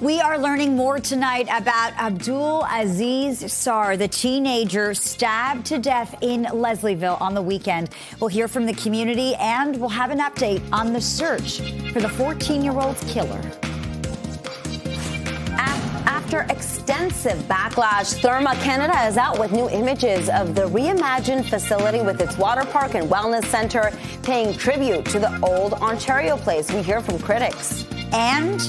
We are learning more tonight about Abdoul Aziz Sarr, the teenager stabbed to death in Leslieville on the weekend. We'll hear from the community and we'll have an update on the search for the 14-year-old's killer. After extensive backlash, Therma Canada is out with new images of the reimagined facility with its water park and wellness center, paying tribute to the old Ontario place. We hear from critics. And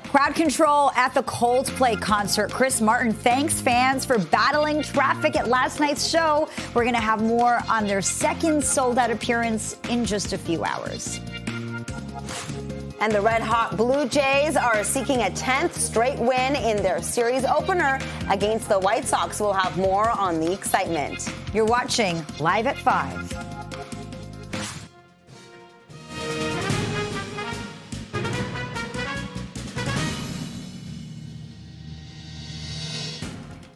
crowd control at the Coldplay concert. Chris Martin thanks fans for battling traffic at last night's show. We're going to have more on their second sold-out appearance in just a few hours. And the red-hot Blue Jays are seeking a 10th straight win in their series opener against the White Sox. We'll have more on the excitement. You're watching Live at 5.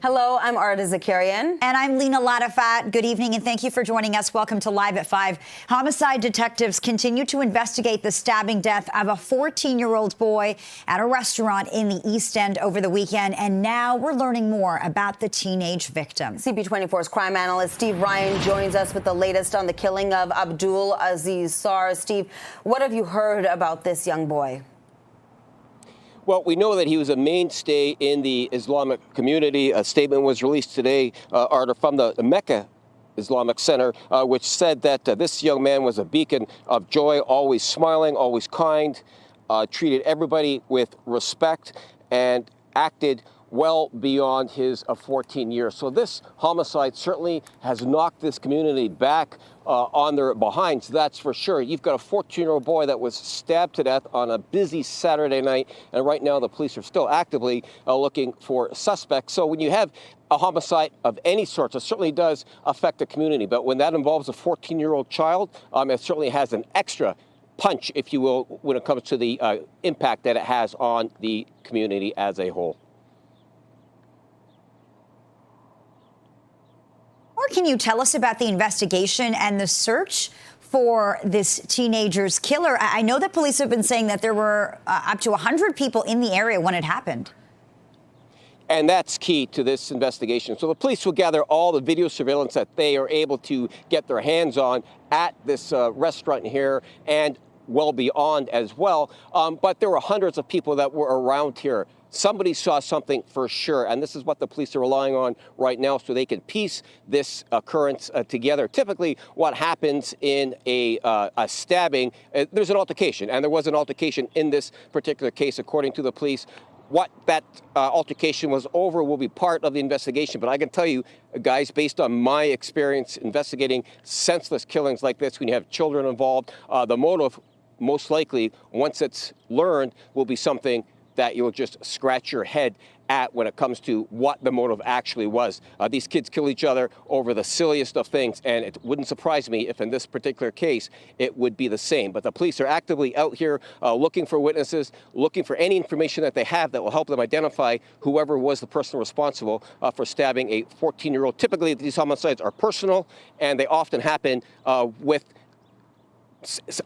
Hello, I'm Arda Zakarian. And I'm Lena Latifat. Good evening, and thank you for joining us. Welcome to Live at 5. Homicide detectives continue to investigate the stabbing death of a 14-year-old boy at a restaurant in the East End over the weekend. And now we're learning more about the teenage victim. CP24's crime analyst Steve Ryan joins us with the latest on the killing of Abdoul Aziz Sarr. Steve, what have you heard about this young boy? Well, we know that he was a mainstay in the Islamic community. A statement was released today, Arda, from the Mecca Islamic Centre, which said that this young man was a beacon of joy, always smiling, always kind, treated everybody with respect, and acted well beyond his 14 years. So this homicide certainly has knocked this community back on their behinds, that's for sure. You've got a 14-year-old boy that was stabbed to death on a busy Saturday night, and right now the police are still actively looking for suspects. So when you have a homicide of any sort, it certainly does affect the community. But when that involves a 14-year-old child, it certainly has an extra punch, if you will, when it comes to the impact that it has on the community as a whole. Or can you tell us about the investigation and the search for this teenager's killer? I know that police have been saying that there were up to 100 people in the area when it happened. And that's key to this investigation. So the police will gather all the video surveillance that they are able to get their hands on at this restaurant here and well beyond as well. But there were hundreds of people that were around here. Somebody saw something for sure, and this is what the police are relying on right now so they can piece this occurrence together. Typically, what happens in a stabbing, there's an altercation, and there was an altercation in this particular case, according to the police. What that altercation was over will be part of the investigation. But I can tell you, guys, based on my experience investigating senseless killings like this, when you have children involved, the motive, most likely, once it's learned, will be something that you'll just scratch your head at when it comes to what the motive actually was. These kids kill each other over the silliest of things, and it wouldn't surprise me if in this particular case it would be the same. But the police are actively out here looking for witnesses, looking for any information that they have that will help them identify whoever was the person responsible for stabbing a 14-year-old. Typically, these homicides are personal, and they often happen with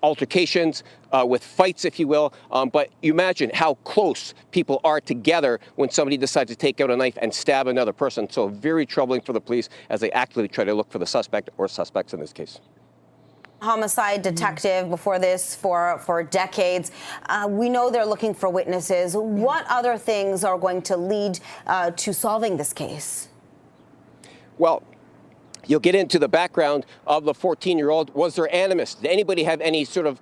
altercations, with fights, if you will. But you imagine how close people are together when somebody decides to take out a knife and stab another person. So very troubling for the police as they actively try to look for the suspect or suspects in this case. Homicide detective before this for decades. We know they're looking for witnesses. What other things are going to lead to solving this case? Well, you'll get into the background of the 14-year-old. Was there animus? Did anybody have any sort of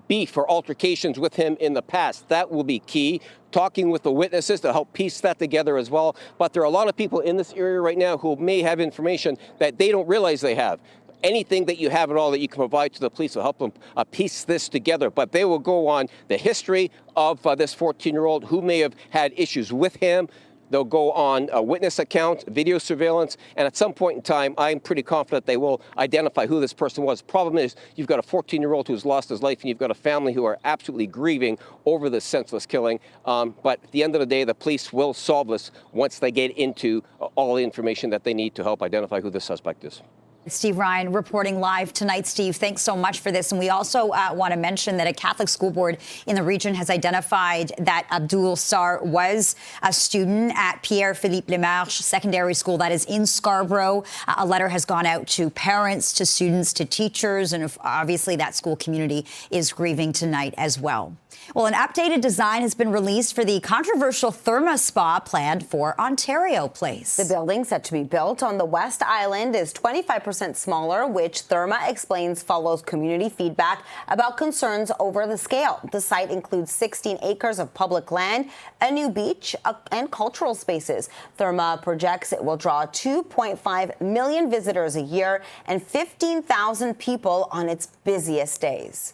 beef or altercations with him in the past? That will be key. Talking with the witnesses to help piece that together as well. But there are a lot of people in this area right now who may have information that they don't realize they have. Anything that you have at all that you can provide to the police will help them piece this together. But they will go on the history of this 14-year-old, who may have had issues with him. They'll go on a witness account, video surveillance, and at some point in time, I'm pretty confident they will identify who this person was. Problem is, you've got a 14-year-old who's lost his life, and you've got a family who are absolutely grieving over this senseless killing. But at the end of the day, the police will solve this once they get into all the information that they need to help identify who the suspect is. Steve Ryan reporting live tonight. Steve, thanks so much for this. And we also want to mention that a Catholic school board in the region has identified that Abdoul Sarr was a student at Pierre-Philippe Lemarche Secondary School that is in Scarborough. A letter has gone out to parents, to students, to teachers, and obviously that school community is grieving tonight as well. Well, an updated design has been released for the controversial Therma Spa planned for Ontario Place. The building set to be built on the West Island is 25% smaller, which Therma explains follows community feedback about concerns over the scale. The site includes 16 acres of public land, a new beach, and cultural spaces. Therma projects it will draw 2.5 million visitors a year and 15,000 people on its busiest days.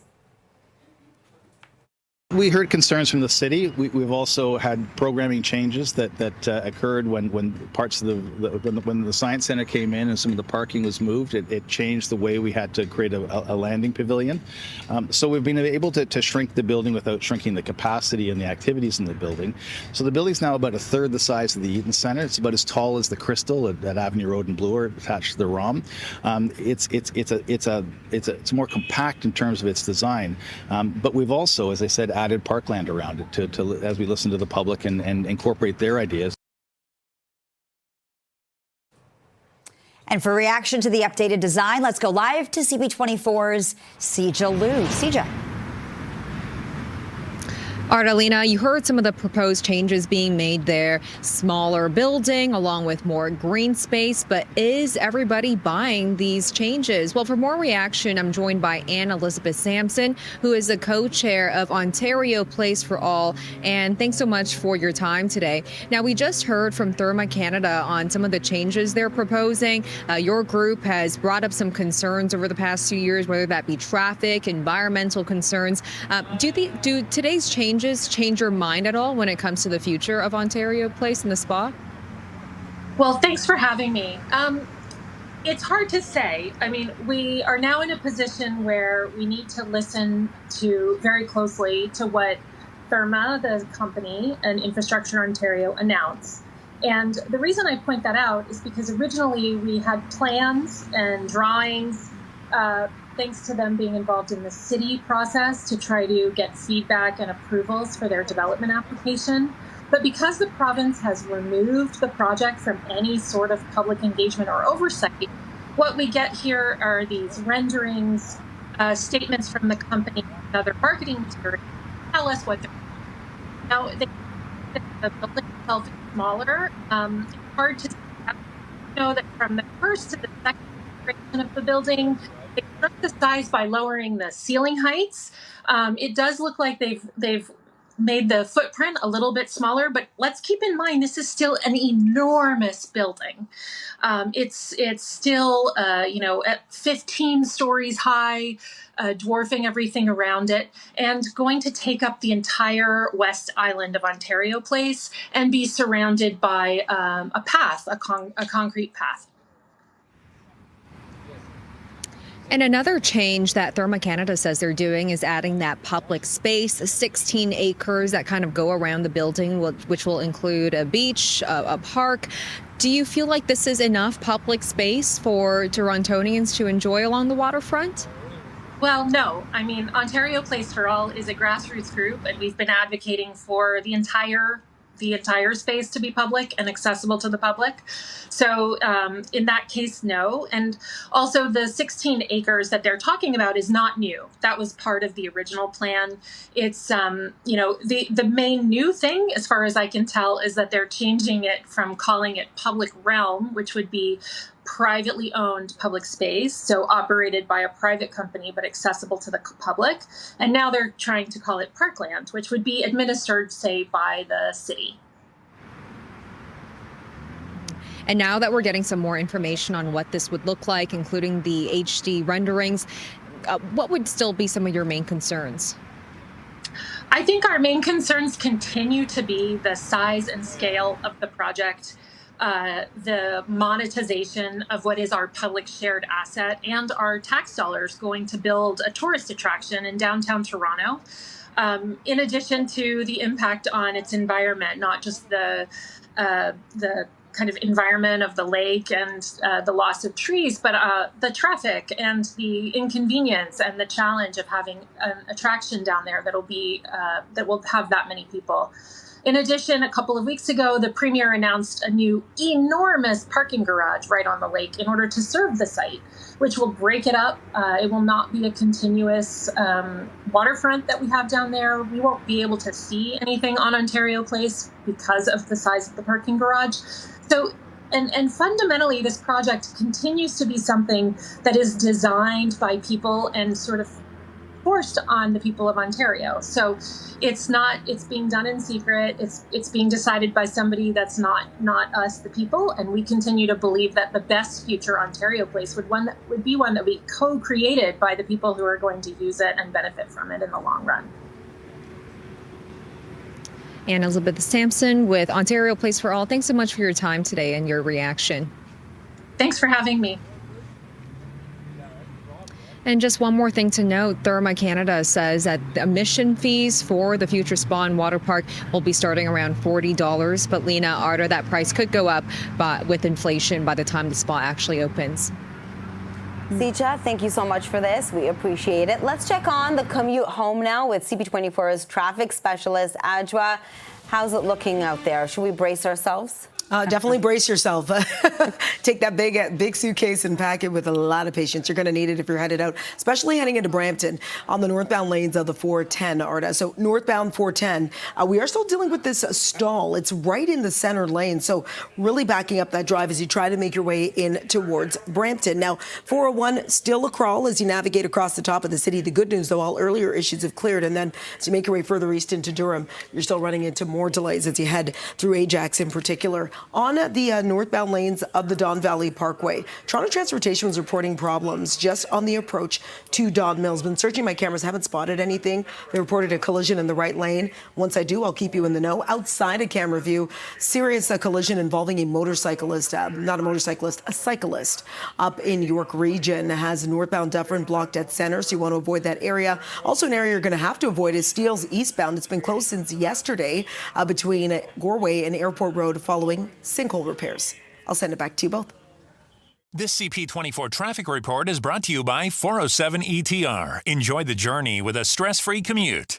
We heard concerns from the city. We've also had programming changes that occurred when parts of when the Science Centre came in and some of the parking was moved. It changed the way we had to create a landing pavilion. So we've been able to shrink the building without shrinking the capacity and the activities in the building. So the building's now about a third the size of the Eaton Centre. It's about as tall as the Crystal at Avenue Road and Bloor, attached to the ROM. It's more compact in terms of its design. But we've also, as I said, added parkland around it to as we listen to the public and incorporate their ideas. And for reaction to the updated design, let's go live to CP24's Sija Liu. Sija. Artelina, you heard some of the proposed changes being made there. Smaller building along with more green space. But is everybody buying these changes? Well, for more reaction, I'm joined by Anne Elizabeth Sampson, who is the co-chair of Ontario Place for All. And thanks so much for your time today. Now, we just heard from Therma Canada on some of the changes they're proposing. Your group has brought up some concerns over the past few years, whether that be traffic, environmental concerns. Do today's changes change your mind at all when it comes to the future of Ontario Place and the spa? Well, thanks for having me. It's hard to say. I mean, we are now in a position where we need to listen to very closely to what Therma, the company, and Infrastructure Ontario announced. And the reason I point that out is because originally we had plans and drawings, thanks to them being involved in the city process to try to get feedback and approvals for their development application. But because the province has removed the project from any sort of public engagement or oversight, what we get here are these renderings, statements from the company and other marketing materials tell us what they're doing. Now, the building itself is smaller. It's hard to know that from the first to the second iteration of the building, they shrunk the size by lowering the ceiling heights. It does look like they've made the footprint a little bit smaller, but let's keep in mind this is still an enormous building. It's still at 15 stories high, dwarfing everything around it, and going to take up the entire West Island of Ontario Place and be surrounded by a path, a concrete path. And another change that Therma Canada says they're doing is adding that public space, 16 acres that kind of go around the building, which will include a beach, a park. Do you feel like this is enough public space for Torontonians to enjoy along the waterfront? Well, no. I mean, Ontario Place for All is a grassroots group, and we've been advocating for the entire space to be public and accessible to the public. So in that case, no. And also the 16 acres that they're talking about is not new. That was part of the original plan. It's, the main new thing, as far as I can tell, is that they're changing it from calling it public realm, which would be privately owned public space, so operated by a private company but accessible to the public. And now they're trying to call it parkland, which would be administered, say, by the city. And now that we're getting some more information on what this would look like, including the HD renderings, what would still be some of your main concerns? I think our main concerns continue to be the size and scale of the project, the monetization of what is our public shared asset, and our tax dollars going to build a tourist attraction in downtown Toronto, in addition to the impact on its environment, not just the kind of environment of the lake and the loss of trees, but the traffic and the inconvenience and the challenge of having an attraction down there that will have that many people. In addition, a couple of weeks ago, the Premier announced a new enormous parking garage right on the lake in order to serve the site, which will break it up. It will not be a continuous waterfront that we have down there. We won't be able to see anything on Ontario Place because of the size of the parking garage. So, and fundamentally, this project continues to be something that is designed by people and sort of forced on the people of Ontario. So it's being done in secret. It's being decided by somebody that's not us, the people. And we continue to believe that the best future Ontario Place would be one that we co-created by the people who are going to use it and benefit from it in the long run. And Elizabeth Sampson with Ontario Place for All. Thanks so much for your time today and your reaction. Thanks for having me. And just one more thing to note, Therma Canada says that the admission fees for the future spa and water park will be starting around $40. But Lena Arter, that price could go up with inflation by the time the spa actually opens. Sicha, thank you so much for this. We appreciate it. Let's check on the commute home now with CP24's traffic specialist, Adjoa. How's it looking out there? Should we brace ourselves? Definitely brace yourself. Take that big suitcase and pack it with a lot of patience. You're going to need it if you're headed out, especially heading into Brampton on the northbound lanes of the 410, Arda. So northbound 410, we are still dealing with this stall. It's right in the center lane. So really backing up that drive as you try to make your way in towards Brampton. Now, 401 still a crawl as you navigate across the top of the city. The good news, though, all earlier issues have cleared. And then as you make your way further east into Durham, you're still running into more delays as you head through Ajax in particular. On the northbound lanes of the Don Valley Parkway, Toronto Transportation was reporting problems just on the approach to Don Mills. Been searching my cameras, haven't spotted anything. They reported a collision in the right lane. Once I do, I'll keep you in the know. Outside of camera view, serious collision involving a motorcyclist, not a motorcyclist, a cyclist up in York Region. Has northbound Dufferin blocked at center, so you want to avoid that area. Also an area you're going to have to avoid is Steeles eastbound. It's been closed since yesterday between Goreway and Airport Road following sinkhole repairs. I'll send it back to you both. This CP24 traffic report is brought to you by 407 ETR. Enjoy the journey with a stress-free commute.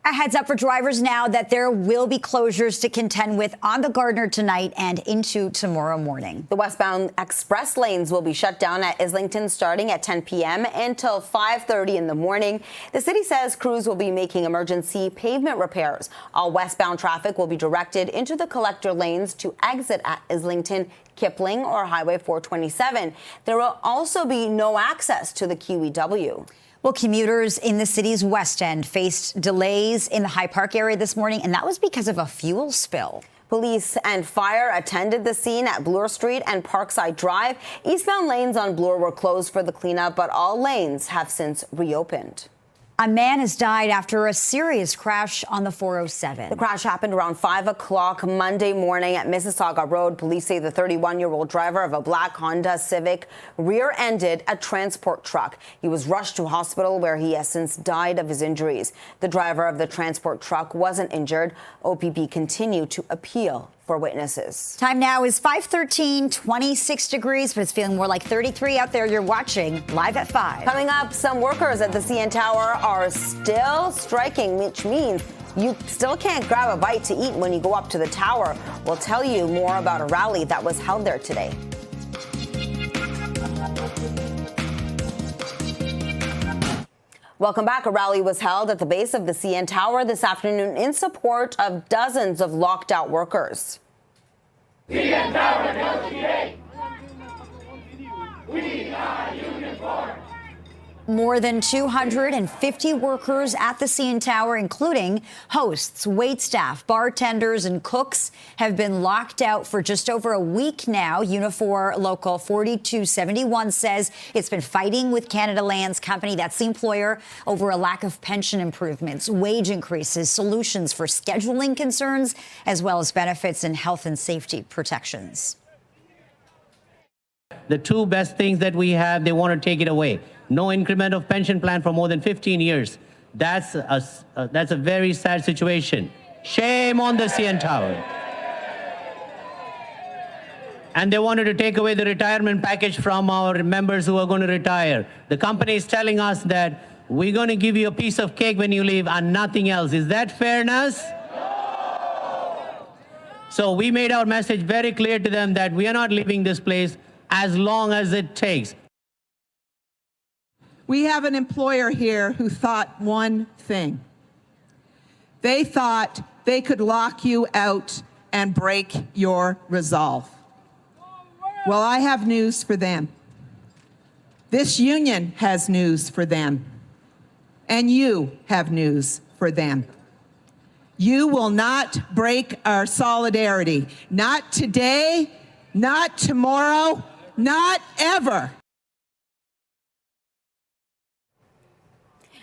A heads up for drivers now that there will be closures to contend with on the Gardiner tonight and into tomorrow morning. The westbound express lanes will be shut down at Islington starting at 10 p.m. until 5:30 in the morning. The city says crews will be making emergency pavement repairs. All westbound traffic will be directed into the collector lanes to exit at Islington, Kipling, or Highway 427. There will also be no access to the QEW. Well, commuters in the city's West End faced delays in the High Park area this morning, and that was because of a fuel spill. Police and fire attended the scene at Bloor Street and Parkside Drive. Eastbound lanes on Bloor were closed for the cleanup, but all lanes have since reopened. A man has died after a serious crash on the 407. The crash happened around 5 o'clock Monday morning at Mississauga Road. Police say the 31-year-old driver of a black Honda Civic rear-ended a transport truck. He was rushed to hospital where he has since died of his injuries. The driver of the transport truck wasn't injured. OPP continued to appeal for witnesses. Time now is 5:13, 26 degrees, but it's feeling more like 33 out there. You're watching Live at 5. Coming up, some workers at the CN Tower are still striking, which means you still can't grab a bite to eat when you go up to the tower. We'll tell you more about a rally that was held there today. Welcome back. A rally was held at the base of the CN Tower this afternoon in support of dozens of locked out workers. CN Tower negotiate. We are uniform. More than 250 workers at the CN Tower, including hosts, waitstaff, bartenders, and cooks, have been locked out for just over a week now. Unifor Local 4271 says it's been fighting with Canada Land's company, that's the employer, over a lack of pension improvements, wage increases, solutions for scheduling concerns, as well as benefits and health and safety protections. The two best things that we have, they want to take it away. No increment of pension plan for more than 15 years. That's a very sad situation. Shame on the CN Tower. and they wanted to take away the retirement package from our members who are going to retire. The company is telling us that we're going to give you a piece of cake when you leave and nothing else. Is that fairness? So we made our message very clear to them that we are not leaving this place as long as it takes. We have an employer here who thought one thing. They thought they could lock you out and break your resolve. Well, I have news for them. This union has news for them. And you have news for them. You will not break our solidarity. Not today, not tomorrow, not ever.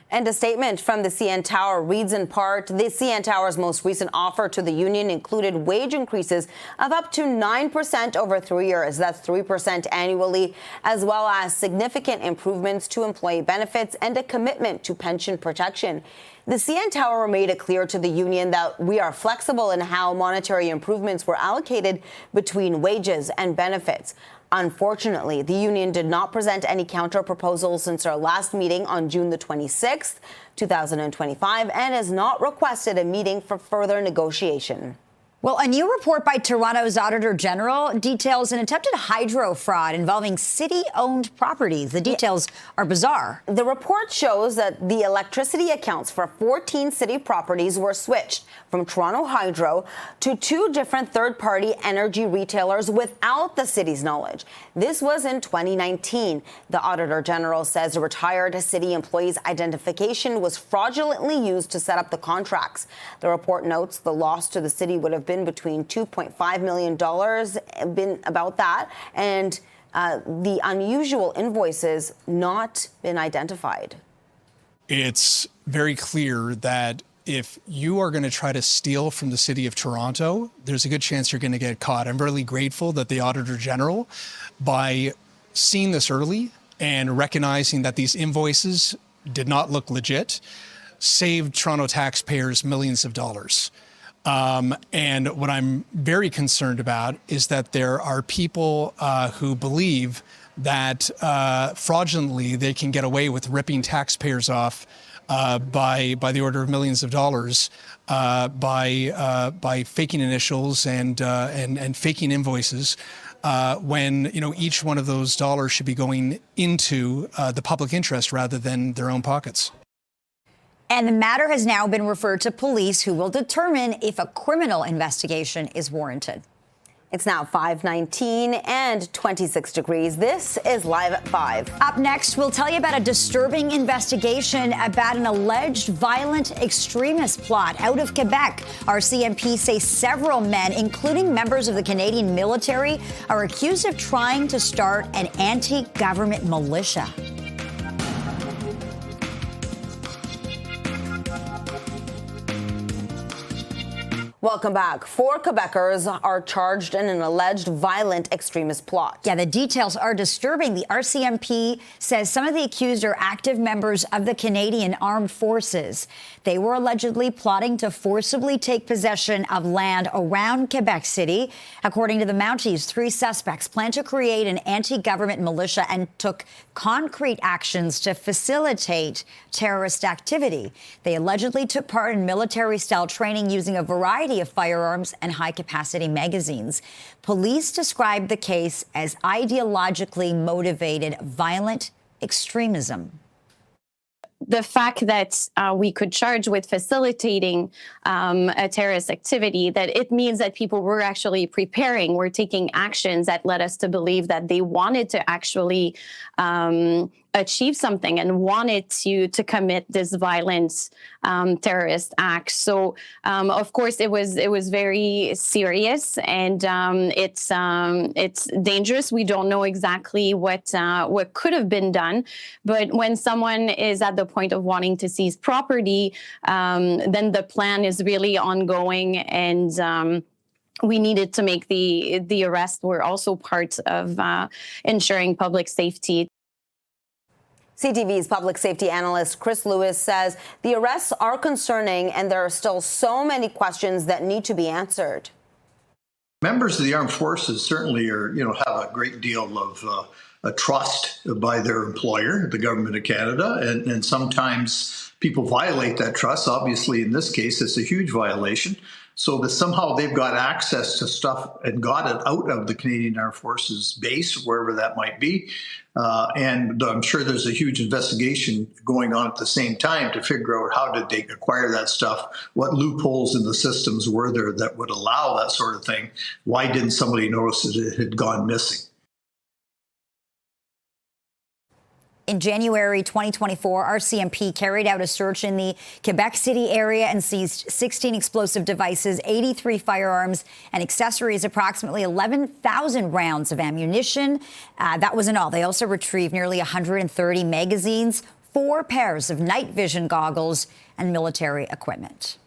And a statement from the CN Tower reads in part, the CN Tower's most recent offer to the union included wage increases of up to 9% over 3 years. That's 3% annually, as well as significant improvements to employee benefits and a commitment to pension protection. The CN Tower made it clear to the union that we are flexible in how monetary improvements were allocated between wages and benefits. Unfortunately, the union did not present any counter proposals since our last meeting on June the 26th, 2025, and has not requested a meeting for further negotiation. Well, a new report by Toronto's Auditor General details an attempted hydro fraud involving city-owned properties. The details are bizarre. The report shows that the electricity accounts for 14 city properties were switched from Toronto Hydro to 2 different third-party energy retailers without the city's knowledge. This was in 2019. The Auditor General says a retired city employee's identification was fraudulently used to set up the contracts. The report notes the loss to the city would have been between $2.5 million, been about that, and the unusual invoices not been identified. It's very clear that if you are going to try to steal from the city of Toronto, there's a good chance you're going to get caught. I'm really grateful that the Auditor General, by seeing this early and recognizing that these invoices did not look legit, saved Toronto taxpayers millions of dollars. And what I'm very concerned about is that there are people who believe that fraudulently they can get away with ripping taxpayers off by the order of millions of dollars by faking initials and faking invoices when each one of those dollars should be going into the public interest rather than their own pockets. And the matter has now been referred to police, who will determine if a criminal investigation is warranted. It's now 5:19 and 26 degrees. This is Live at 5. Up next, we'll tell you about a disturbing investigation about an alleged violent extremist plot out of Quebec. Our CMP say several men, including members of the Canadian military, are accused of trying to start an anti-government militia. Welcome back. 4 Quebecers are charged in an alleged violent extremist plot. Yeah, the details are disturbing. The RCMP says some of the accused are active members of the Canadian Armed Forces. They were allegedly plotting to forcibly take possession of land around Quebec City. According to the Mounties, 3 suspects plan to create an anti-government militia and took concrete actions to facilitate terrorist activity. They allegedly took part in military-style training using a variety of firearms and high-capacity magazines. Police described the case as ideologically motivated violent extremism. The fact that we could charge with facilitating a terrorist activity, that it means that people were actually preparing, were taking actions that led us to believe that they wanted to actually achieve something and wanted to commit this violent terrorist act. So, of course, it was very serious, and it's dangerous. We don't know exactly what could have been done, but when someone is at the point of wanting to seize property, then the plan is really ongoing, and we needed to make the arrest. We're also part of ensuring public safety. CTV's public safety analyst Chris Lewis says the arrests are concerning and there are still so many questions that need to be answered. Members of the armed forces certainly are, have a great deal of a trust by their employer, the government of Canada, and sometimes people violate that trust. Obviously, in this case, it's a huge violation. So that somehow they've got access to stuff and got it out of the Canadian Armed Forces base, wherever that might be. And I'm sure there's a huge investigation going on at the same time to figure out how did they acquire that stuff, what loopholes in the systems were there that would allow that sort of thing. Why didn't somebody notice that it had gone missing? In January 2024, RCMP carried out a search in the Quebec City area and seized 16 explosive devices, 83 firearms and accessories, approximately 11,000 rounds of ammunition. That wasn't all. They also retrieved nearly 130 magazines, 4 pairs of night vision goggles, and military equipment.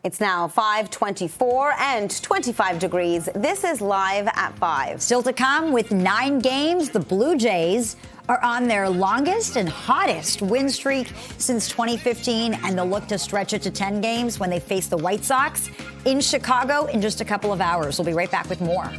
It's now 5:24 and 25 degrees. This is Live at 5. Still to come, with 9 games, the Blue Jays are on their longest and hottest win streak since 2015, and they'll look to stretch it to 10 games when they face the White Sox in Chicago in just a couple of hours. We'll be right back with more.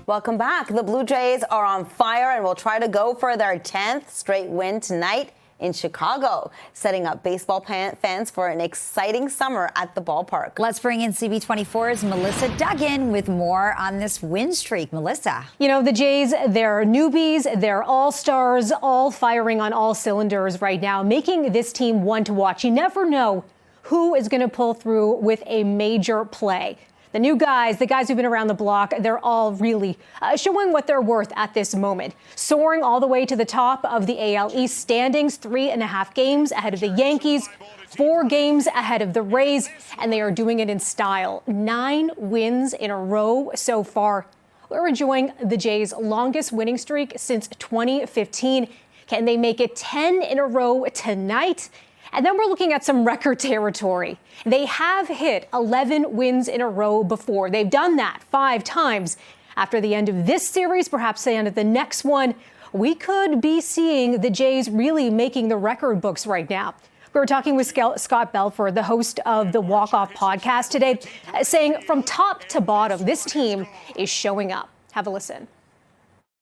Welcome back. The Blue Jays are on fire and will try to go for their 10th straight win tonight in Chicago, setting up baseball fans for an exciting summer at the ballpark. Let's bring in CP24's Melissa Duggan with more on this win streak. Melissa. You know, the Jays, they're newbies, they're all-stars, all firing on all cylinders right now, making this team one to watch. You never know who is going to pull through with a major play. The new guys, the guys who've been around the block, they're all really showing what they're worth at this moment. Soaring all the way to the top of the AL East standings, 3.5 games ahead of the Yankees, 4 games ahead of the Rays, and they are doing it in style. 9 wins in a row so far. We're enjoying the Jays' longest winning streak since 2015. Can they make it 10 in a row tonight? And then we're looking at some record territory. They have hit 11 wins in a row before. They've done that 5 times. After the end of this series, perhaps the end of the next one, we could be seeing the Jays really making the record books right now. We were talking with Scott Belford, the host of the Walk Off podcast today, saying from top to bottom, this team is showing up. Have a listen.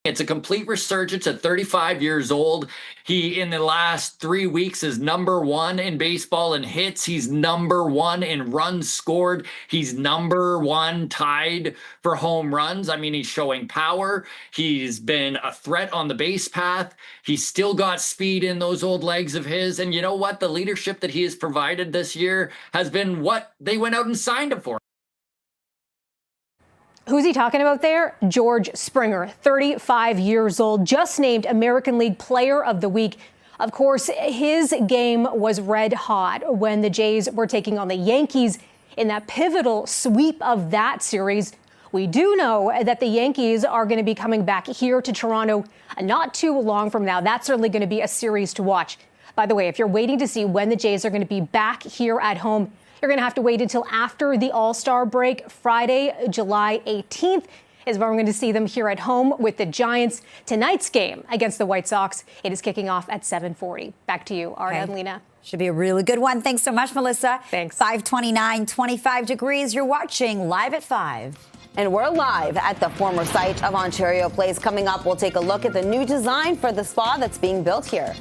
It's a complete resurgence at 35 years old. He, in the last 3 weeks, is number 1 in baseball in hits. He's number 1 in runs scored. He's number 1 tied for home runs. I mean, he's showing power. He's been a threat on the base path. He's still got speed in those old legs of his. And you know what? The leadership that he has provided this year has been what they went out and signed him for. Who's he talking about there? George Springer, 35 years old, just named American League Player of the Week. Of course, his game was red hot when the Jays were taking on the Yankees in that pivotal sweep of that series. We do know that the Yankees are going to be coming back here to Toronto not too long from now. That's certainly going to be a series to watch. By the way, if you're waiting to see when the Jays are going to be back here at home, you're going to have to wait until after the All-Star break. Friday, July 18th is when we're going to see them here at home with the Giants. Tonight's game against the White Sox, it is kicking off at 7:40. Back to you, Art and Lena. Should be a really good one. Thanks so much, Melissa. Thanks. 5:29, 25 degrees. You're watching Live at 5. And we're live at the former site of Ontario Place. Coming up, we'll take a look at the new design for the spa that's being built here.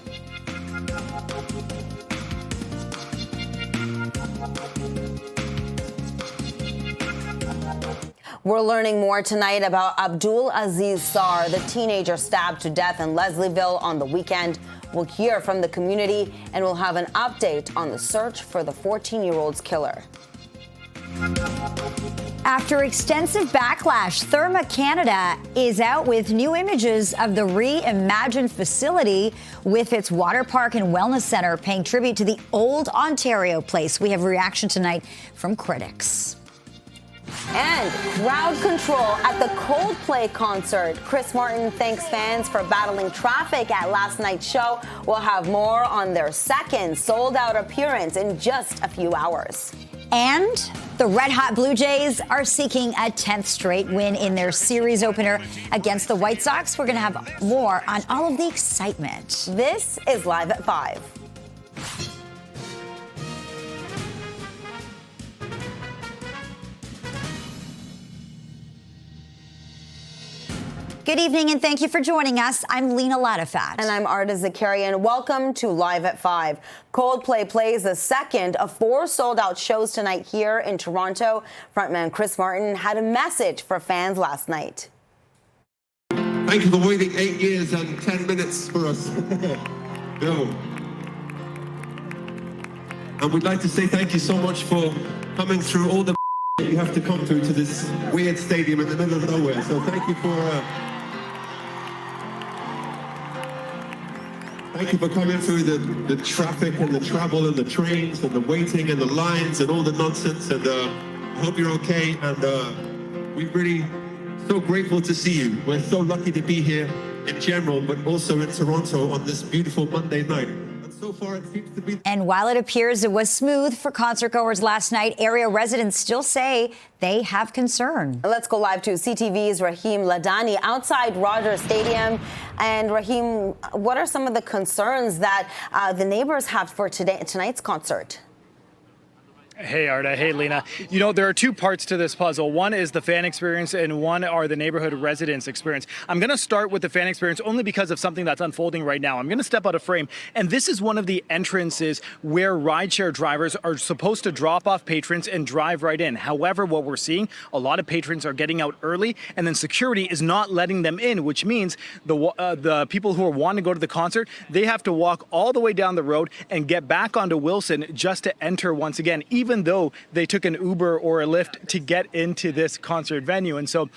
We're learning more tonight about Abdoul Aziz Sarr, the teenager stabbed to death in Leslieville on the weekend. We'll hear from the community, and we'll have an update on the search for the 14-year-old's killer. After extensive backlash, Therma Canada is out with new images of the reimagined facility with its water park and wellness center, paying tribute to the old Ontario Place. We have a reaction tonight from critics. And crowd control at the Coldplay concert. Chris Martin thanks fans for battling traffic at last night's show. We'll have more on their second sold-out appearance in just a few hours. And The red-hot Blue Jays are seeking a 10th straight win in their series opener against the White Sox. We're going to have more on all of the excitement. This is Live at 5. Good evening, and thank you for joining us. I'm Lena Latifat. And I'm Arda Zakarian. Welcome to Live at 5. Coldplay plays the second of 4 sold-out shows tonight here in Toronto. Frontman Chris Martin had a message for fans last night. Thank you for waiting 8 years and 10 minutes for us. Yo. And we'd like to say thank you so much for coming through all the you have to come through to this weird stadium in the middle of nowhere. So thank you for coming through the traffic and the travel and the trains and the waiting and the lines and all the nonsense. And I hope you're okay. And we're really so grateful to see you. We're so lucky to be here in general, but also in Toronto on this beautiful Monday night. And so far, it seems to be. And while it appears it was smooth for concertgoers last night, area residents still say they have concern. Let's go live to CTV's Rahim Ladani outside Rogers Stadium. And Rahim, what are some of the concerns that the neighbors have for tonight's concert? Hey, Arda. Hey, Lena. You know, there are 2 parts to this puzzle. One is the fan experience and one are the neighborhood residents experience. I'm going to start with the fan experience only because of something that's unfolding right now. I'm going to step out of frame. And this is one of the entrances where rideshare drivers are supposed to drop off patrons and drive right in. However, what we're seeing, a lot of patrons are getting out early and then security is not letting them in, which means the people who are wanting to go to the concert, they have to walk all the way down the road and get back onto Wilson just to enter once again, even though they took an Uber or a Lyft to get into this concert venue. And so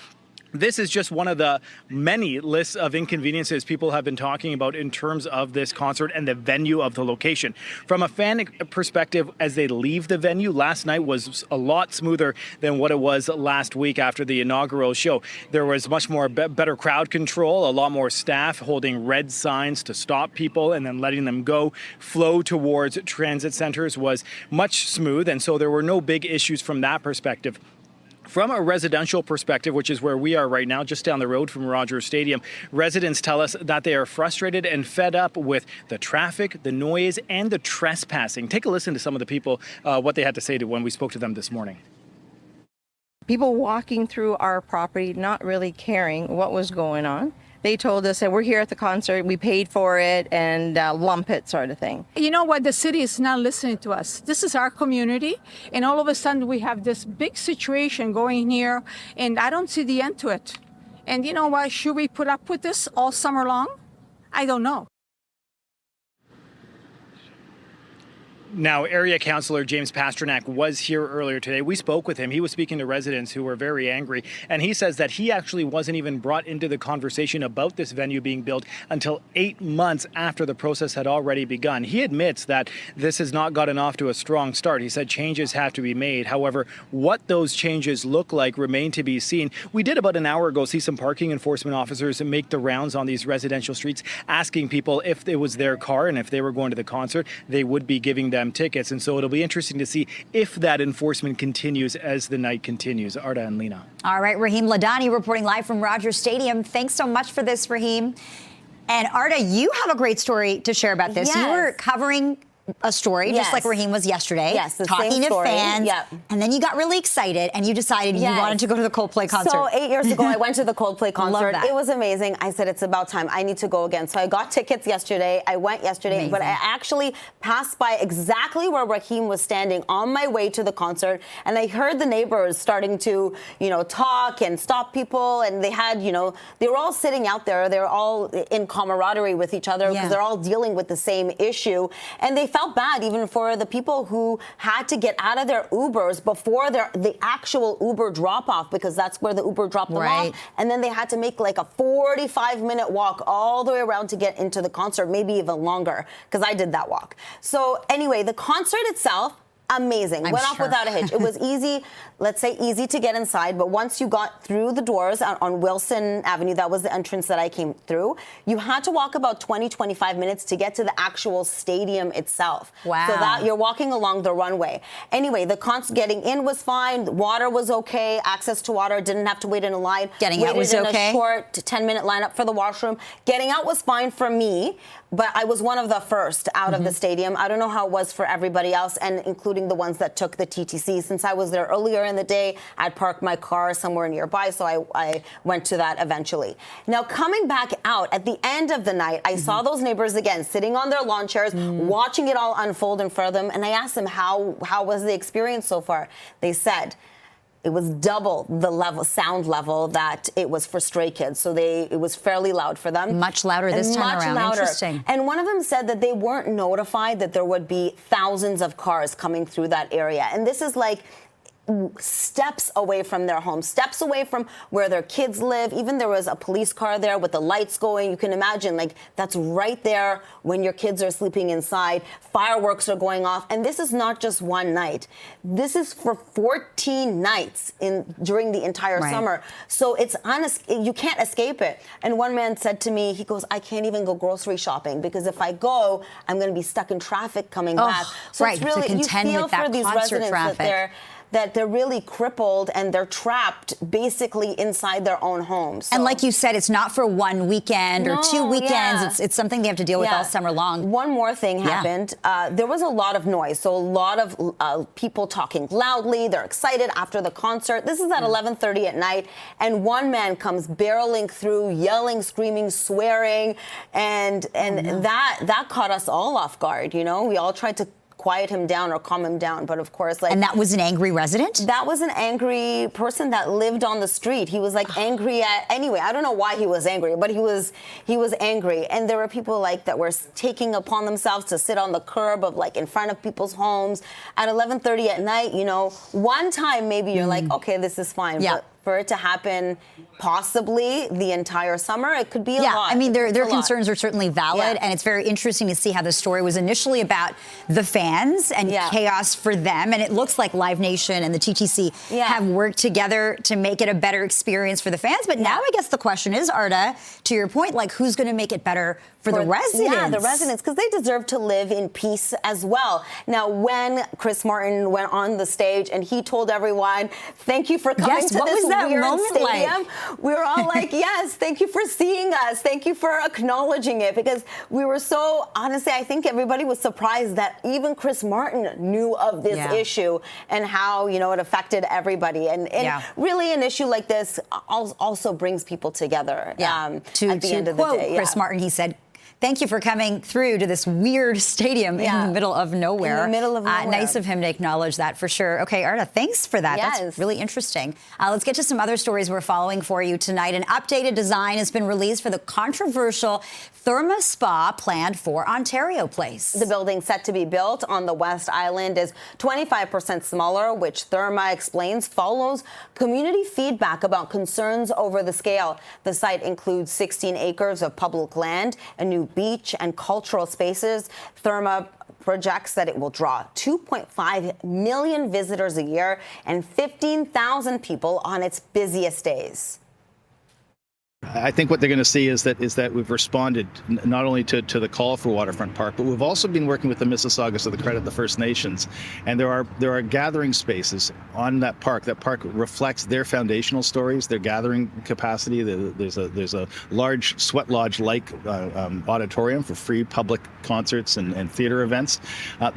this is just one of the many lists of inconveniences people have been talking about in terms of this concert and the venue of the location. From a fan perspective, as they leave the venue, last night was a lot smoother than what it was last week after the inaugural show. There was much more better crowd control, a lot more staff holding red signs to stop people and then letting them go. Flow towards transit centers was much smooth, and so there were no big issues from that perspective. From a residential perspective, which is where we are right now, just down the road from Rogers Stadium, residents tell us that they are frustrated and fed up with the traffic, the noise, and the trespassing. Take a listen to some of the people, what they had to say when we spoke to them this morning. People walking through our property, not really caring what was going on. They told us that we're here at the concert, we paid for it, and lump it sort of thing. You know what? The city is not listening to us. This is our community, and all of a sudden we have this big situation going here, and I don't see the end to it. And you know what? Should we put up with this all summer long? I don't know. Now, Area Councillor James Pasternak was here earlier today. We spoke with him. He was speaking to residents who were very angry, and he says that he actually wasn't even brought into the conversation about this venue being built until 8 months after the process had already begun. He admits that this has not gotten off to a strong start. He said changes have to be made. However, what those changes look like remain to be seen. We did about an hour ago see some parking enforcement officers make the rounds on these residential streets, asking people if it was their car and if they were going to the concert, they would be giving them tickets. And so it'll be interesting to see if that enforcement continues as the night continues. Arda and Lena. All right, Rahim Ladani reporting live from Rogers Stadium. Thanks so much for this, Rahim. And Arda, you have a great story to share about this. Yes. You were covering a story, just like Rahim was yesterday. Yes, the talking same to story. fans. Yep. And then you got really excited and you decided you wanted to go to the Coldplay concert. So 8 years ago, I went to the Coldplay concert. Love that. It was amazing. I said, it's about time. I need to go again. So I got tickets yesterday. I went yesterday, Amazing. but I actually passed by exactly where Rahim was standing on my way to the concert. And I heard the neighbors starting to, talk and stop people. And they had, they were all sitting out there. They were all in camaraderie with each other because they're all dealing with the same issue. And they felt bad even for the people who had to get out of their Ubers before the actual Uber drop-off, because that's where the Uber dropped them off. And then they had to make like a 45-minute walk all the way around to get into the concert, maybe even longer, because I did that walk. So anyway, the concert itself, amazing. Went off without a hitch. It was easy, let's say easy to get inside, but once you got through the doors on Wilson Avenue, that was the entrance that I came through, you had to walk about 20-25 minutes to get to the actual stadium itself. Wow. So that you're walking along the runway. Anyway, the getting in was fine, water was okay, access to water, didn't have to wait in a line. Getting out was Waited in okay? a short 10-minute lineup for the washroom. Getting out was fine for me, but I was one of the first out of the stadium. I don't know how it was for everybody else, and including the ones that took the TTC. Since I was there earlier in the day, I'd parked my car somewhere nearby, so I went to that eventually. Now, coming back out at the end of the night, I saw those neighbors again, sitting on their lawn chairs, watching it all unfold in front of them, and I asked them, how was the experience so far? They said, it was double the sound level that it was for stray kids. So it was fairly loud for them. Much louder this time around. Louder. Interesting. And one of them said that they weren't notified that there would be thousands of cars coming through that area. And this is like steps away from their home, steps away from where their kids live. Even there was a police car there with the lights going. You can imagine, like, that's right there when your kids are sleeping inside. Fireworks are going off. And this is not just one night. This is for 14 nights during the entire summer. So you can't escape it. And one man said to me, he goes, I can't even go grocery shopping because if I go, I'm going to be stuck in traffic coming back. So it's really, to contend you feel with that for these concert residents traffic. that they're really crippled and they're trapped basically inside their own homes. So. And like you said, it's not for one weekend or 2 weekends. Yeah. It's something they have to deal with all summer long. One more thing happened. There was a lot of noise. So a lot of people talking loudly. They're excited after the concert. This is at 11:30 at night. And one man comes barreling through, yelling, screaming, swearing. And that caught us all off guard. You know, we all tried to quiet him down or calm him down, but of course, like, and that was an angry resident? That was an angry person that lived on the street. He was like angry anyway, I don't know why he was angry, but he was angry. And there were people like that were taking upon themselves to sit on the curb of like in front of people's homes at 11:30 at night. You know, one time maybe you're like, okay, this is fine. But for it to happen possibly the entire summer, it could be a lot. I mean, their concerns are certainly valid, and it's very interesting to see how the story was initially about the fans and chaos for them, and it looks like Live Nation and the TTC have worked together to make it a better experience for the fans. But now I guess the question is, Arda, to your point, like, who's going to make it better for the residents? Yeah, the residents, because they deserve to live in peace as well. Now, when Chris Martin went on the stage and he told everyone, thank you for coming to this weird stadium, we were all like, yes, thank you for seeing us. Thank you for acknowledging it, because we were so, honestly, I think everybody was surprised that even Chris Martin knew of this issue and how, you know, it affected everybody. And really an issue like this also brings people together at the end of the day. Chris Martin, he said, thank you for coming through to this weird stadium in the middle of nowhere. In the middle of nowhere. Nice of him to acknowledge that for sure. Okay, Arda, thanks for that. Yes. That's really interesting. Let's get to some other stories we're following for you tonight. An updated design has been released for the controversial Therma Spa planned for Ontario Place. The building set to be built on the West Island is 25% smaller, which Therma explains follows community feedback about concerns over the scale. The site includes 16 acres of public land, a new beach and cultural spaces. Therma projects that it will draw 2.5 million visitors a year and 15,000 people on its busiest days. I think what they're going to see is that we've responded not only to the call for Waterfront Park, but we've also been working with the Mississaugas of the Credit, the First Nations, and there are gathering spaces on that park. That park reflects their foundational stories, their gathering capacity. There's a large sweat lodge-like auditorium for free public concerts and theater events.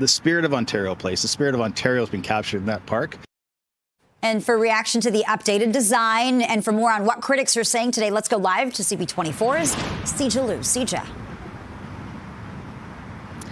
The spirit of Ontario Place, the spirit of Ontario has been captured in that park. And for reaction to the updated design and for more on what critics are saying today, let's go live to CP24's Sija Liu. Sija.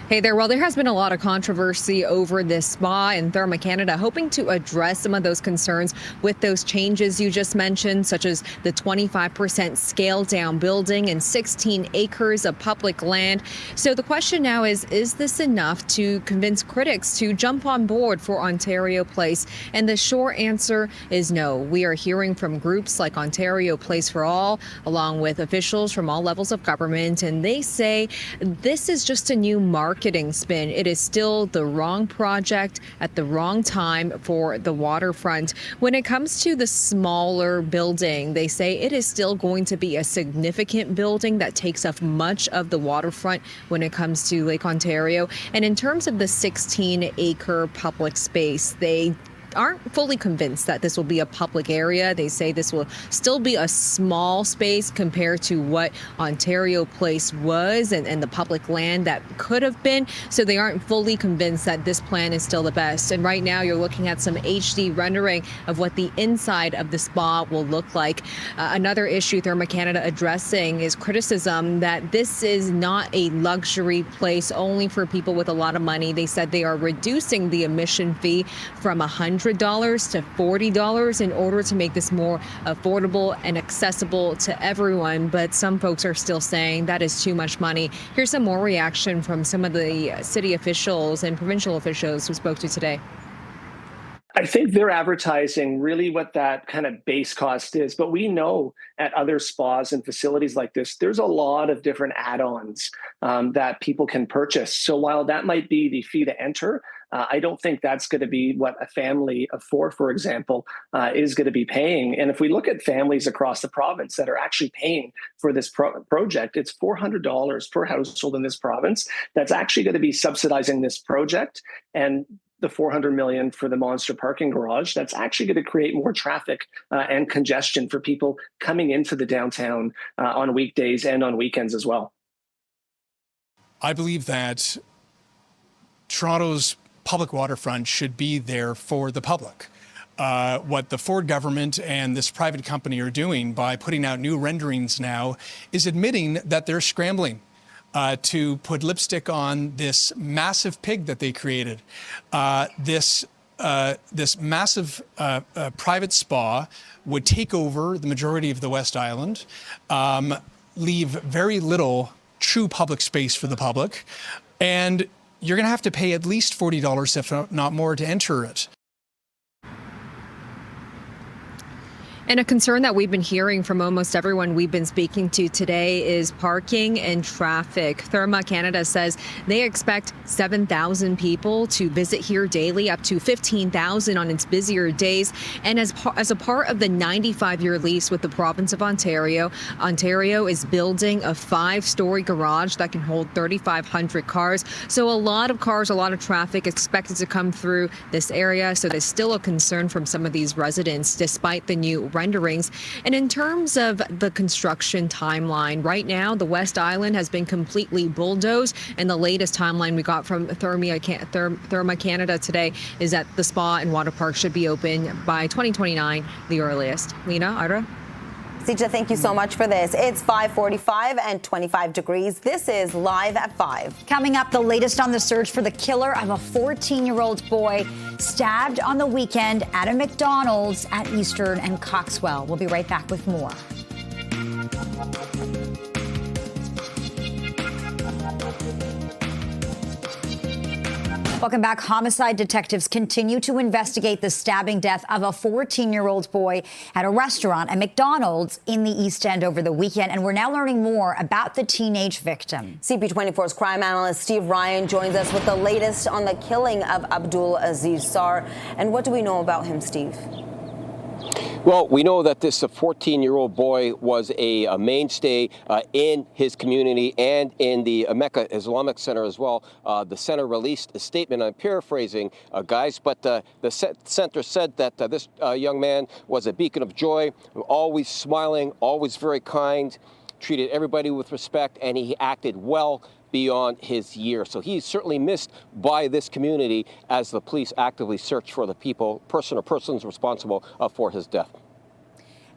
Hey there. Well, there has been a lot of controversy over this spa in Therma, Canada, hoping to address some of those concerns with those changes you just mentioned, such as the 25% scaled down building and 16 acres of public land. So the question now is this enough to convince critics to jump on board for Ontario Place? And the short answer is no. We are hearing from groups like Ontario Place for All, along with officials from all levels of government, and they say this is just a new marker marketing spin. It is still the wrong project at the wrong time for the waterfront. When it comes to the smaller building, they say it is still going to be a significant building that takes up much of the waterfront when it comes to Lake Ontario. And in terms of the 16-acre public space, they aren't fully convinced that this will be a public area. They say this will still be a small space compared to what Ontario Place was and the public land that could have been. So they aren't fully convinced that this plan is still the best. And right now you're looking at some HD rendering of what the inside of the spa will look like. Another issue Therma Canada addressing is criticism that this is not a luxury place only for people with a lot of money. They said they are reducing the admission fee from $100 to $40 in order to make this more affordable and accessible to everyone. But some folks are still saying that is too much money. Here's some more reaction from some of the city officials and provincial officials who spoke to today. I think they're advertising really what that kind of base cost is. But we know at other spas and facilities like this, there's a lot of different add-ons that people can purchase. So while that might be the fee to enter, I don't think that's going to be what a family of four, for example, is going to be paying. And if we look at families across the province that are actually paying for this project, it's $400 per household in this province that's actually going to be subsidizing this project. And the $400 million for the monster parking garage, that's actually going to create more traffic and congestion for people coming into the downtown on weekdays and on weekends as well. I believe that Toronto's public waterfront should be there for the public. What the Ford government and this private company are doing by putting out new renderings now is admitting that they're scrambling to put lipstick on this massive pig that they created. This massive private spa would take over the majority of the West Island, leave very little true public space for the public, and you're going to have to pay at least $40, if not more, to enter it. And a concern that we've been hearing from almost everyone we've been speaking to today is parking and traffic. Therma Canada says they expect 7,000 people to visit here daily, up to 15,000 on its busier days. And as a part of the 95-year lease with the province of Ontario, Ontario is building a 5-story garage that can hold 3,500 cars. So a lot of cars, a lot of traffic expected to come through this area. So there's still a concern from some of these residents, despite the new renderings. And in terms of the construction timeline, right now, the West Island has been completely bulldozed. And the latest timeline we got from Therma Canada today is that the spa and water park should be open by 2029, the earliest. Lena, Ira? Sija, thank you so much for this. It's 5:45 and 25 degrees. This is Live at 5. Coming up, the latest on the search for the killer of a 14-year-old boy stabbed on the weekend at a McDonald's at Eastern and Coxwell. We'll be right back with more. Welcome back. Homicide detectives continue to investigate the stabbing death of a 14-year-old boy at a restaurant at McDonald's in the East End over the weekend. And we're now learning more about the teenage victim. CP24's crime analyst Steve Ryan joins us with the latest on the killing of Abdoul Aziz Sarr. And what do we know about him, Steve? Well, we know that this 14-year-old boy was a mainstay in his community and in the Mecca Islamic Centre as well. The center released a statement, I'm paraphrasing, guys, but the center said that this young man was a beacon of joy, always smiling, always very kind, treated everybody with respect, and he acted well beyond his years. So he's certainly missed by this community as the police actively search for the person or persons responsible for his death.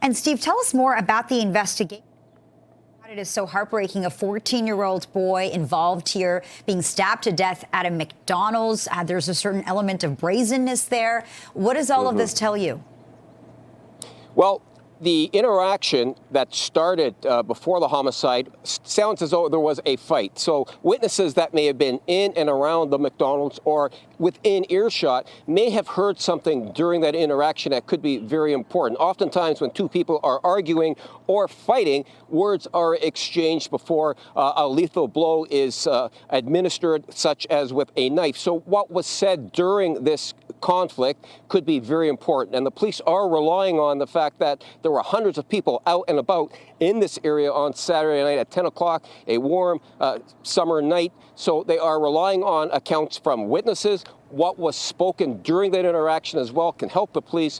And Steve, tell us more about the investigation. It is so heartbreaking. A 14-year-old boy involved here being stabbed to death at a McDonald's. There's a certain element of brazenness there. What does all of this tell you? Well, the interaction that started before the homicide sounds as though there was a fight. So witnesses that may have been in and around the McDonald's or within earshot may have heard something during that interaction that could be very important. Oftentimes when two people are arguing or fighting, words are exchanged before a lethal blow is administered, such as with a knife. So what was said during this conflict could be very important. And the police are relying on the fact that there were hundreds of people out and about in this area on Saturday night at 10 o'clock, a warm summer night. So they are relying on accounts from witnesses. What was spoken during that interaction as well can help the police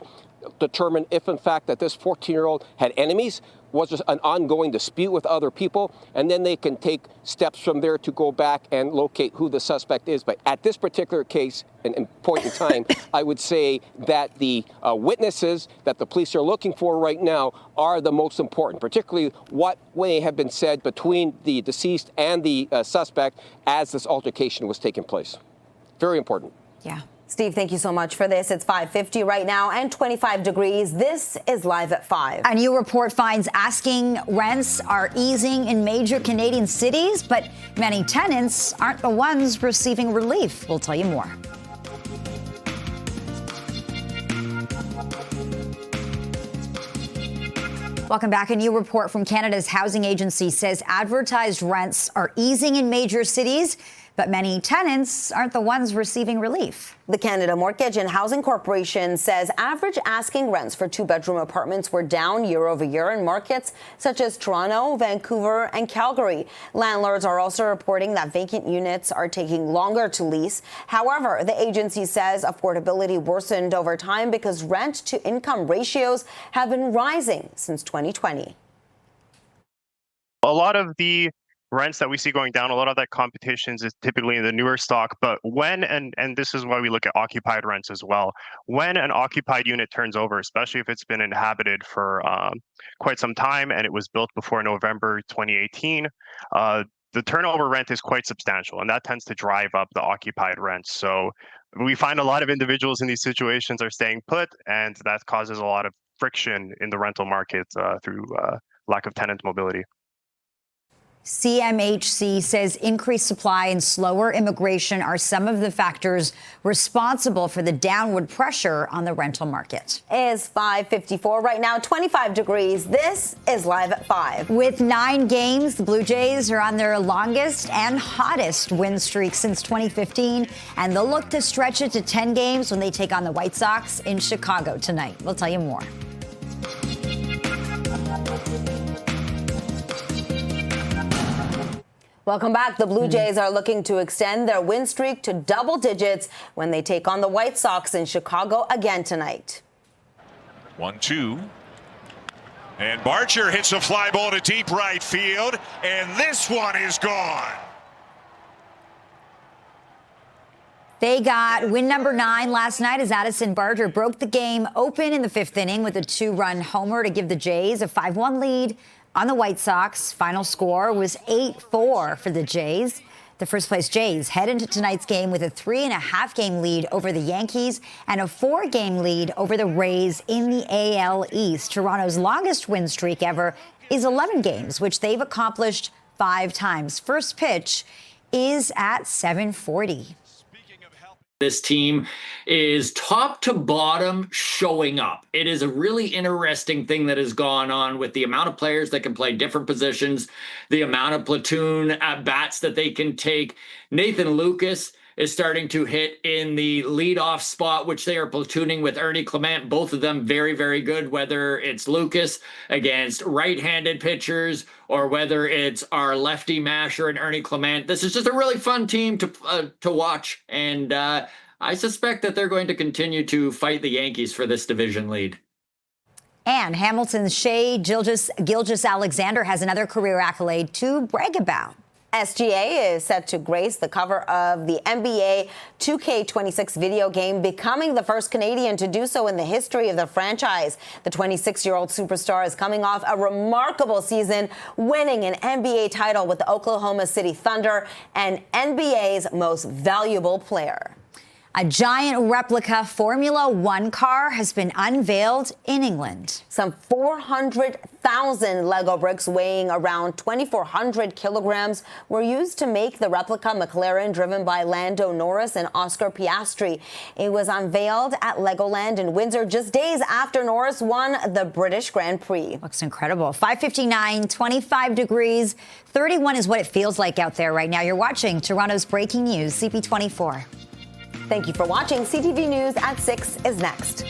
determine if, in fact, that this 14-year-old had enemies, was just an ongoing dispute with other people, and then they can take steps from there to go back and locate who the suspect is. But at this particular case and point in time, I would say that the witnesses that the police are looking for right now are the most important, particularly what may have been said between the deceased and the suspect as this altercation was taking place. Very important. Yeah. Steve, thank you so much for this. It's 5:50 right now and 25 degrees. This is Live at 5. A new report finds asking rents are easing in major Canadian cities, but many tenants aren't the ones receiving relief. We'll tell you more. Welcome back. A new report from Canada's housing agency says advertised rents are easing in major cities, but many tenants aren't the ones receiving relief. The Canada Mortgage and Housing Corporation says average asking rents for two-bedroom apartments were down year over year in markets such as Toronto, Vancouver, and Calgary. Landlords are also reporting that vacant units are taking longer to lease. However, the agency says affordability worsened over time because rent-to-income ratios have been rising since 2020. A lot of the rents that we see going down, a lot of that competition is typically in the newer stock. But when, and this is why we look at occupied rents as well, when an occupied unit turns over, especially if it's been inhabited for quite some time and it was built before November 2018, the turnover rent is quite substantial, and that tends to drive up the occupied rents. So we find a lot of individuals in these situations are staying put, and that causes a lot of friction in the rental market through lack of tenant mobility. CMHC says increased supply and slower immigration are some of the factors responsible for the downward pressure on the rental market. It's 5:54 right now, 25 degrees. This is Live at 5. With 9 games, the Blue Jays are on their longest and hottest win streak since 2015, and they'll look to stretch it to 10 games when they take on the White Sox in Chicago tonight. We'll tell you more. Welcome back. The Blue Jays are looking to extend their win streak to double digits when they take on the White Sox in Chicago again tonight. 1-2. And Barcher hits a fly ball to deep right field, and this one is gone. They got win number 9 last night as Addison Barger broke the game open in the 5th inning with a 2-run homer to give the Jays a 5-1 lead on the White Sox. Final score was 8-4 for the Jays. The first-place Jays head into tonight's game with a 3.5-game lead over the Yankees and a 4-game lead over the Rays in the AL East. Toronto's longest win streak ever is 11 games, which they've accomplished 5 times. First pitch is at 7:40. This team is top to bottom showing up. It is a really interesting thing that has gone on with the amount of players that can play different positions, the amount of platoon at bats that they can take. Nathan Lucas is starting to hit in the leadoff spot, which they are platooning with Ernie Clement. Both of them very, very good, whether it's Lucas against right-handed pitchers or whether it's our lefty masher and Ernie Clement. This is just a really fun team to watch, and I suspect that they're going to continue to fight the Yankees for this division lead. And Hamilton's Shea Gilgeous-Alexander has another career accolade to brag about. SGA is set to grace the cover of the NBA 2K26 video game, becoming the first Canadian to do so in the history of the franchise. The 26-year-old superstar is coming off a remarkable season, winning an NBA title with the Oklahoma City Thunder and NBA's most valuable player. A giant replica Formula One car has been unveiled in England. Some 400,000 Lego bricks weighing around 2,400 kilograms were used to make the replica McLaren driven by Lando Norris and Oscar Piastri. It was unveiled at Legoland in Windsor just days after Norris won the British Grand Prix. Looks incredible. 5:59, 25 degrees, 31 is what it feels like out there right now. You're watching Toronto's Breaking News, CP24. Thank you for watching. CTV News at 6 is next.